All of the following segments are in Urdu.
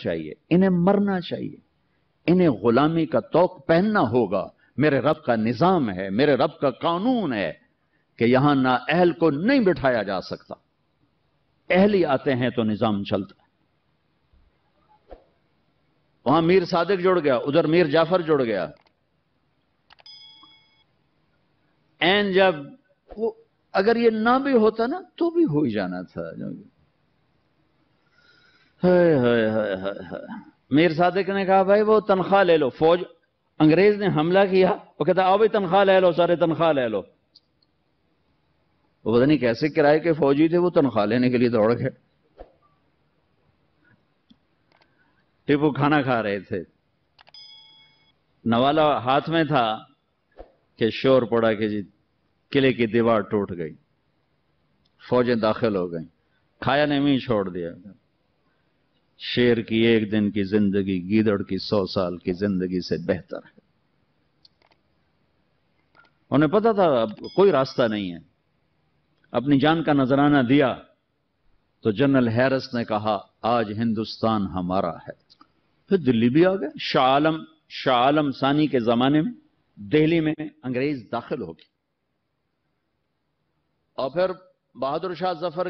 چاہیے، انہیں مرنا چاہیے، انہیں غلامی کا توق پہننا ہوگا۔ میرے رب کا نظام ہے، میرے رب کا قانون ہے کہ یہاں نااہل کو نہیں بٹھایا جا سکتا، اہلی آتے ہیں تو نظام چلتا ہے۔ وہاں میر صادق جڑ گیا، ادھر میر جعفر جڑ گیا۔ این جب وہ اگر یہ نہ بھی ہوتا نا تو بھی ہو ہی جانا تھا۔ میر صادق نے کہا بھائی وہ تنخواہ لے لو، فوج انگریز نے حملہ کیا، وہ کہتا آؤ بھائی تنخواہ لے لو، سارے تنخواہ لے لو۔ وہ پتہ نہیں کیسے کرائے کے فوجی تھے، وہ تنخواہ لینے کے لیے دوڑ گئے۔ ٹیپو کھانا کھا رہے تھے، نوالا ہاتھ میں تھا کہ شور پڑا کہ جی قلعے کی دیوار ٹوٹ گئی، فوجیں داخل ہو گئیں، کھایا نے بھی چھوڑ دیا۔ شیر کی ایک دن کی زندگی گیدڑ کی 100 سال کی زندگی سے بہتر ہے۔ انہیں پتا تھا اب کوئی راستہ نہیں ہے، اپنی جان کا نذرانہ دیا تو جنرل ہیرس نے کہا آج ہندوستان ہمارا ہے۔ پھر دلی بھی آ گئے۔ شاہ عالم ثانی کے زمانے میں دہلی میں انگریز داخل ہو گئے، اور پھر بہادر شاہ ظفر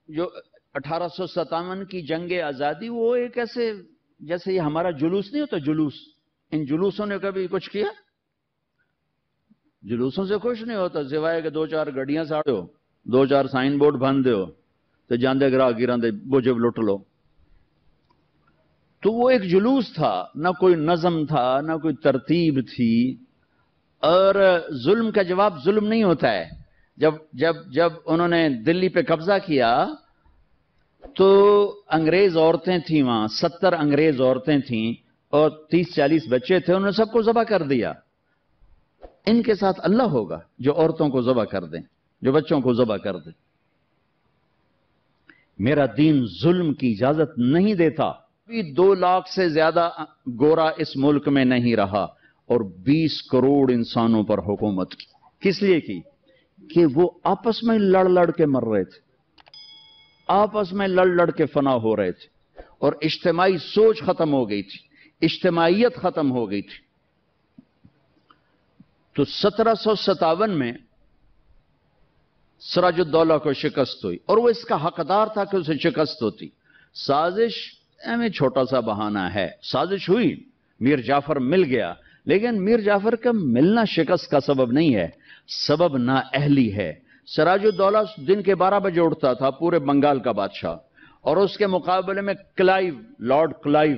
جو 1857 کی جنگ آزادی، وہ ایک ایسے جیسے یہ ہمارا جلوس نہیں ہوتا، جلوس، ان جلوسوں نے کبھی کچھ کیا؟ جلوسوں سے کچھ نہیں ہوتا سوائے کہ 2-4 گڈیاں ساڑو، 2-4 سائن بورڈ بن دیو تو جاندے گراہ گیراں دے بوجھے لٹ لو۔ تو وہ ایک جلوس تھا، نہ کوئی نظم تھا، نہ کوئی ترتیب تھی۔ اور ظلم کا جواب ظلم نہیں ہوتا ہے۔ جب انہوں نے دلی پہ قبضہ کیا تو انگریز عورتیں تھیں وہاں، 70 انگریز عورتیں تھیں اور 30-40 بچے تھے، انہوں نے سب کو ذبح کر دیا۔ ان کے ساتھ اللہ ہوگا جو عورتوں کو ذبح کر دیں، جو بچوں کو ذبح کر دیں۔ میرا دین ظلم کی اجازت نہیں دیتا۔ 2 لاکھ سے زیادہ گورا اس ملک میں نہیں رہا اور 20 کروڑ انسانوں پر حکومت کی۔ کس لیے کی؟ کہ وہ آپس میں لڑ کے مر رہے تھے، آپس میں لڑ کے فنا ہو رہے تھے، اور اجتماعی سوچ ختم ہو گئی تھی، اجتماعیت ختم ہو گئی تھی۔ تو 1757 میں سراج الدولہ کو شکست ہوئی، اور وہ اس کا حقدار تھا کہ اسے شکست ہوتی۔ سازش میں چھوٹا سا بہانہ ہے، سازش ہوئی، میر جعفر مل گیا، لیکن میر جعفر کا ملنا شکست کا سبب نہیں ہے، سبب نااہلی ہے۔ سراج الدولہ دن کے 12 بجے اٹھتا تھا، پورے بنگال کا بادشاہ، اور اس کے مقابلے میں کلائیو، لارڈ کلائیو،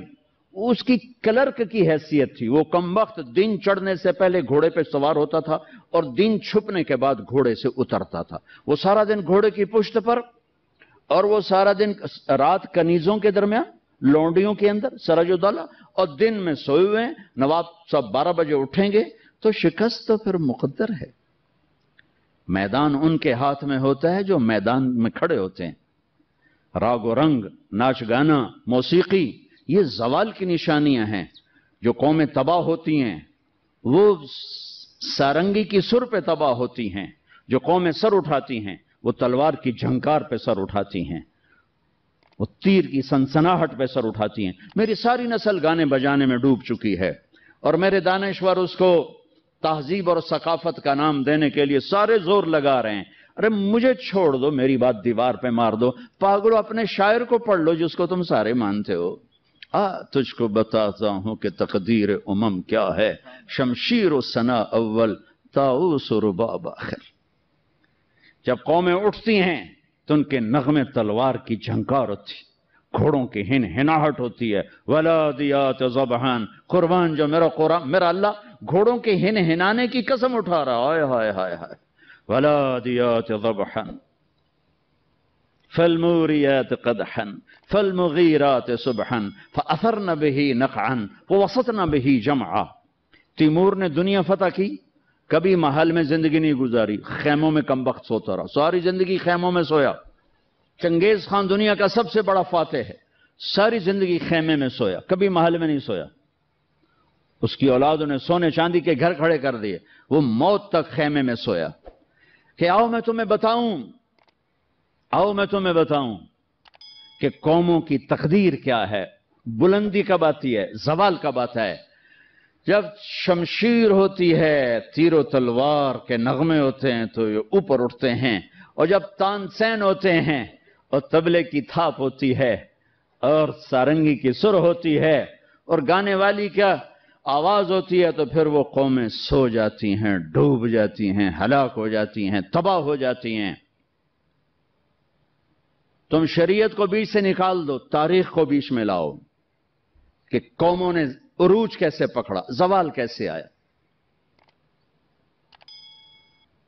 اس کی کلرک کی حیثیت تھی۔ وہ کم وقت دن چڑھنے سے پہلے گھوڑے پہ سوار ہوتا تھا اور دن چھپنے کے بعد گھوڑے سے اترتا تھا۔ وہ سارا دن گھوڑے کی پشت پر، اور وہ سارا دن رات کنیزوں کے درمیان، لونڈیوں کے اندر سراج الدولہ، اور دن میں سوئے ہوئے ہیں۔ نواب صاحب 12 بجے اٹھیں گے تو شکست تو پھر مقدر ہے۔ میدان ان کے ہاتھ میں ہوتا ہے جو میدان میں کھڑے ہوتے ہیں۔ راگ و رنگ، ناچ گانا، موسیقی، یہ زوال کی نشانیاں ہیں۔ جو قومیں تباہ ہوتی ہیں وہ سارنگی کی سر پہ تباہ ہوتی ہیں، جو قومیں سر اٹھاتی ہیں وہ تلوار کی جھنکار پہ سر اٹھاتی ہیں، وہ تیر کی سنسناہٹ پہ سر اٹھاتی ہیں۔ میری ساری نسل گانے بجانے میں ڈوب چکی ہے، اور میرے دانشور اس کو تہذیب اور ثقافت کا نام دینے کے لیے سارے زور لگا رہے ہیں۔ ارے مجھے چھوڑ دو، میری بات دیوار پہ مار دو، پاگلو اپنے شاعر کو پڑھ لو جس کو تم سارے مانتے ہو۔ تجھ کو بتاتا ہوں کہ تقدیر امم کیا ہے، شمشیر و ثنا اول، طاؤس و رباب آخر۔ جب قومیں اٹھتی ہیں تو ان کے نغمے تلوار کی جھنکار ہوتی، گھوڑوں کی ہن ہناہٹ ہوتی ہے۔ ولادیات ذبحان، قربان جو میرا اللہ گھوڑوں کے ہن ہنانے کی قسم اٹھا رہا ہے۔ ہائے ہائے ہائے، ولادیات ذبحان فالموریات قدحا فالمغیرات صبحا فاثرن به نقعا ووسطن به جمعا۔ تیمور نے دنیا فتح کی، کبھی محل میں زندگی نہیں گزاری، خیموں میں کم وقت سوتا رہا، ساری زندگی خیموں میں سویا۔ چنگیز خان دنیا کا سب سے بڑا فاتح ہے، ساری زندگی خیمے میں سویا، کبھی محل میں نہیں سویا۔ اس کی اولادوں نے سونے چاندی کے گھر کھڑے کر دیے، وہ موت تک خیمے میں سویا۔ کہ آؤ میں تمہیں بتاؤں کہ قوموں کی تقدیر کیا ہے، بلندی کب آتی ہے، زوال کب آتا ہے؟ جب شمشیر ہوتی ہے، تیر و تلوار کے نغمے ہوتے ہیں تو یہ اوپر اٹھتے ہیں، اور جب تان سین ہوتے ہیں اور طبلے کی تھاپ ہوتی ہے اور سارنگی کی سر ہوتی ہے اور گانے والی کیا آواز ہوتی ہے، تو پھر وہ قومیں سو جاتی ہیں، ڈوب جاتی ہیں، ہلاک ہو جاتی ہیں، تباہ ہو جاتی ہیں۔ تم شریعت کو بیچ سے نکال دو، تاریخ کو بیچ میں لاؤ کہ قوموں نے عروج کیسے پکڑا، زوال کیسے آیا۔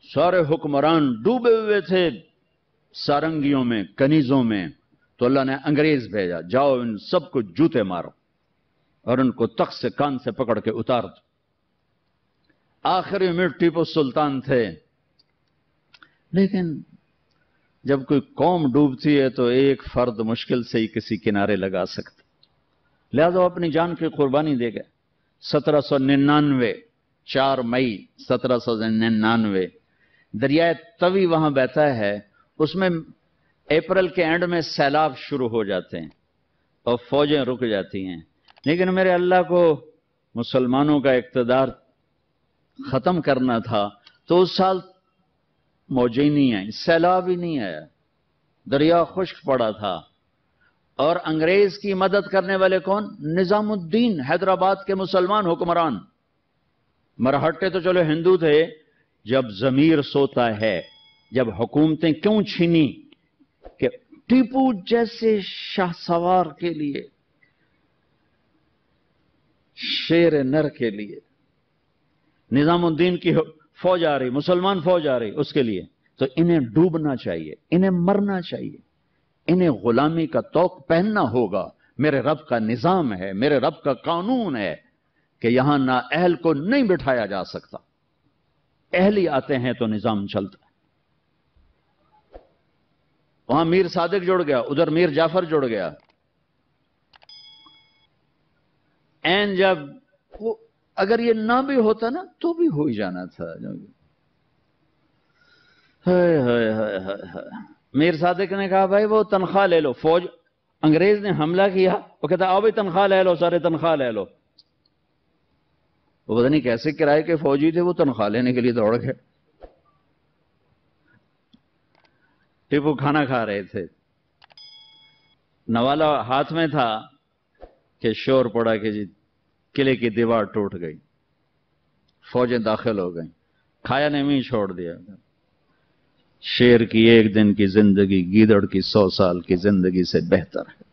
سارے حکمران ڈوبے ہوئے تھے سارنگیوں میں، کنیزوں میں، تو اللہ نے انگریز بھیجا، جاؤ ان سب کو جوتے مارو اور ان کو تخت سے کان سے پکڑ کے اتار دو۔ آخری میں ٹیپو سلطان تھے، لیکن جب کوئی قوم ڈوبتی ہے تو ایک فرد مشکل سے ہی کسی کنارے لگا سکتا، لہذا وہ اپنی جان کی قربانی دے گئے۔ 1799 4 مئی 1799 دریائے توی وہاں بہتا ہے، اس میں اپریل کے اینڈ میں سیلاب شروع ہو جاتے ہیں اور فوجیں رک جاتی ہیں، لیکن میرے اللہ کو مسلمانوں کا اقتدار ختم کرنا تھا، تو اس سال موجیں ہی نہیں آئیں، سیلاب ہی نہیں آیا، دریا خشک پڑا تھا۔ اور انگریز کی مدد کرنے والے کون؟ نظام الدین، حیدرآباد کے مسلمان حکمران۔ مرہٹے تو چلو ہندو تھے، جب ضمیر سوتا ہے، جب حکومتیں کیوں چھینی کہ ٹیپو جیسے شاہ سوار کے لیے، شیر نر کے لیے نظام الدین کی فوج آ رہی، مسلمان فوج آ رہی، اس کے لیے تو انہیں ڈوبنا چاہیے، انہیں مرنا چاہیے، انہیں غلامی کا طوق پہننا ہوگا۔ میرے رب کا نظام ہے، میرے رب کا قانون ہے کہ یہاں نااہل کو نہیں بٹھایا جا سکتا، اہلی آتے ہیں تو نظام چلتا ہے۔ وہاں میر صادق جڑ گیا، ادھر میر جعفر جڑ گیا۔ این جب وہ اگر یہ نہ بھی ہوتا نا تو بھی ہو ہی جانا تھا۔ میر صادق نے کہا بھائی وہ تنخواہ لے لو، فوج انگریز نے حملہ کیا، وہ کہتا آؤ بھی تنخواہ لے لو، سارے تنخواہ لے لو۔ وہ پتہ نہیں کیسے کرائے کے فوجی تھے، وہ تنخواہ لینے کے لیے دوڑ گئے۔ ٹیپو کھانا کھا رہے تھے، نوالا ہاتھ میں تھا کہ شور پڑا کہ جی قلعے کی دیوار ٹوٹ گئی، فوجیں داخل ہو گئیں، کھایا نے بھی چھوڑ دیا۔ شیر کی ایک دن کی زندگی گیدڑ کی 100 سال کی زندگی سے بہتر ہے۔